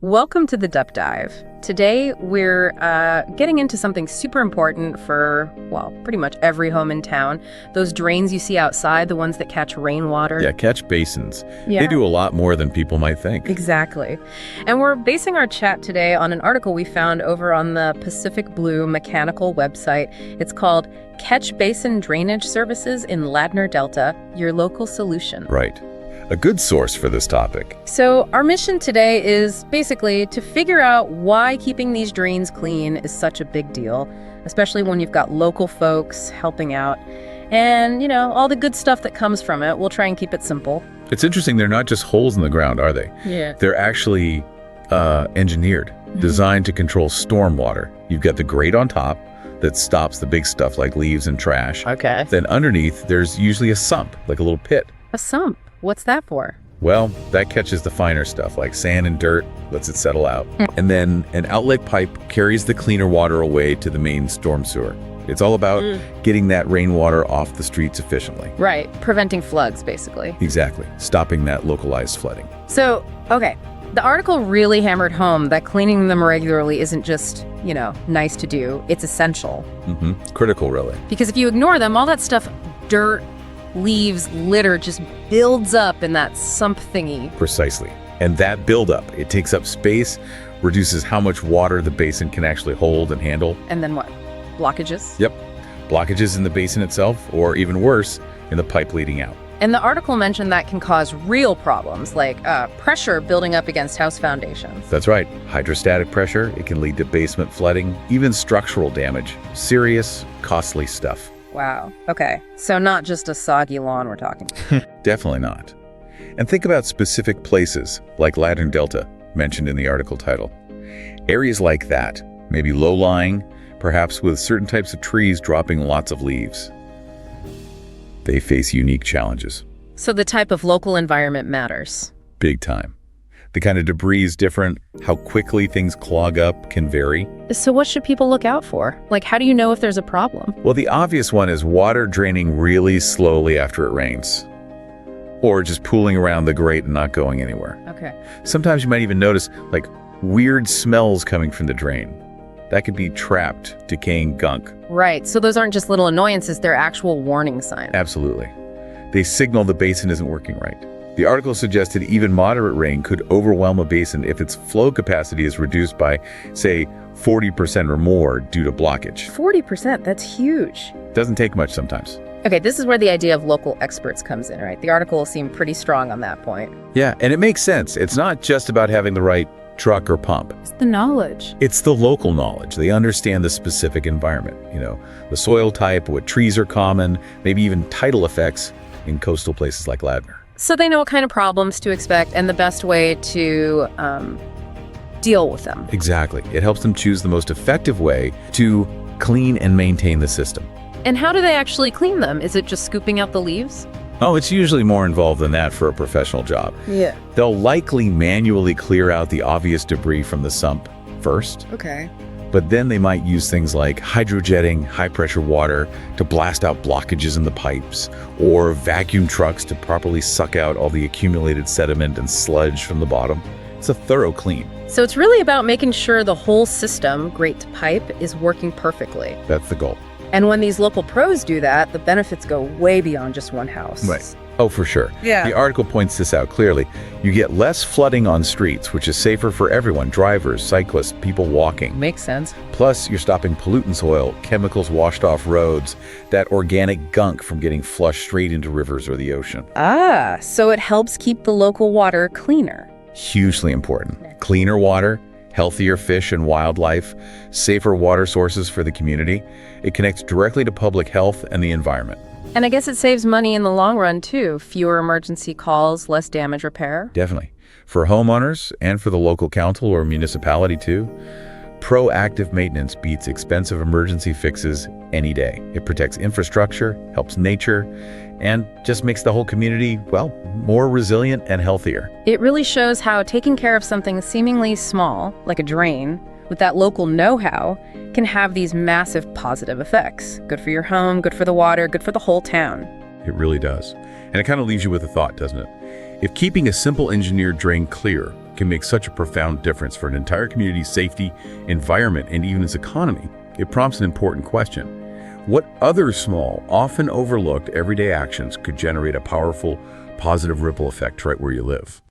Welcome to the Deep Dive. Today, we're getting into something super important for, well, pretty much every home in town. Those drains you see outside, the ones that catch rainwater. Yeah, catch basins. Yeah. They do a lot more than people might think. Exactly. And we're basing our chat today on an article we found over on the Pacific Blue Mechanical website. It's called Catch Basin Drainage Services in Ladner Delta, Your Local Solution. Right. A good source for this topic. So our mission today is basically to figure out why keeping these drains clean is such a big deal, especially when you've got local folks helping out and, you know, all the good stuff that comes from it. We'll try and keep it simple. It's interesting, they're not just holes in the ground, are they? Yeah. They're actually engineered, designed to control stormwater. You've got the grate on top that stops the big stuff like leaves and trash. Okay. Then underneath, there's usually a sump, like a little pit. A sump? What's that for? Well, that catches the finer stuff like sand and dirt, lets it settle out. And then an outlet pipe carries the cleaner water away to the main storm sewer. It's all about getting that rainwater off the streets efficiently. Right. Preventing floods, basically. Exactly. Stopping that localized flooding. So, okay. The article really hammered home that cleaning them regularly isn't just, you know, nice to do. It's essential. Critical, really. Because if you ignore them, all that stuff, dirt, leaves, litter, just builds up in that sump thingy. Precisely. And that buildup, it takes up space, reduces how much water the basin can actually hold and handle. And then what? Blockages? Yep. Blockages in the basin itself, or even worse, in the pipe leading out. And the article mentioned that can cause real problems, like pressure building up against house foundations. That's right. Hydrostatic pressure, it can lead to basement flooding, even structural damage. Serious, costly stuff. Wow. Okay. So not just a soggy lawn we're talking. Definitely not. And think about specific places, like Ladner Delta, mentioned in the article title. Areas like that, maybe low-lying, perhaps with certain types of trees dropping lots of leaves. They face unique challenges. So the type of local environment matters. Big time. The kind of debris is different. How quickly things clog up can vary. So what should people look out for? Like, how do you know if there's a problem? Well, the obvious one is water draining really slowly after it rains. Or just pooling around the grate and not going anywhere. Okay. Sometimes you might even notice, like, weird smells coming from the drain. That could be trapped, decaying gunk. Right. So those aren't just little annoyances, they're actual warning signs. Absolutely. They signal the basin isn't working right. The article suggested even moderate rain could overwhelm a basin if its flow capacity is reduced by, say, 40% or more due to blockage. 40%, that's huge. Doesn't take much sometimes. Okay, this is where the idea of local experts comes in, right? The article seemed pretty strong on that point. Yeah, and it makes sense. It's not just about having the right truck or pump. It's the knowledge. It's the local knowledge. They understand the specific environment, you know, the soil type, what trees are common, maybe even tidal effects in coastal places like Ladner. So they know what kind of problems to expect and the best way to deal with them. Exactly. It helps them choose the most effective way to clean and maintain the system. And how do they actually clean them? Is it just scooping out the leaves? Oh, it's usually more involved than that for a professional job. Yeah. They'll likely manually clear out the obvious debris from the sump first. Okay. But then they might use things like hydrojetting high-pressure water to blast out blockages in the pipes, or vacuum trucks to properly suck out all the accumulated sediment and sludge from the bottom. It's a thorough clean. So it's really about making sure the whole system, grate to pipe, is working perfectly. That's the goal. And when these local pros do that, the benefits go way beyond just one house. Right. Oh, for sure. Yeah. The article points this out clearly. You get less flooding on streets, which is safer for everyone, drivers, cyclists, people walking. Makes sense. Plus, you're stopping pollutants, oil, chemicals washed off roads, that organic gunk from getting flushed straight into rivers or the ocean. Ah, so it helps keep the local water cleaner. Hugely important. Cleaner water, healthier fish and wildlife, safer water sources for the community. It connects directly to public health and the environment. And I guess it saves money in the long run, too. Fewer emergency calls, less damage repair. Definitely. For homeowners and for the local council or municipality, too, proactive maintenance beats expensive emergency fixes any day. It protects infrastructure, helps nature, and just makes the whole community, well, more resilient and healthier. It really shows how taking care of something seemingly small, like a drain, with that local know-how, can have these massive positive effects. Good for your home, good for the water, good for the whole town. It really does. And it kind of leaves you with a thought, doesn't it? If keeping a simple engineered drain clear can make such a profound difference for an entire community's safety, environment, and even its economy, it prompts an important question. What other small, often overlooked everyday actions could generate a powerful, positive ripple effect right where you live?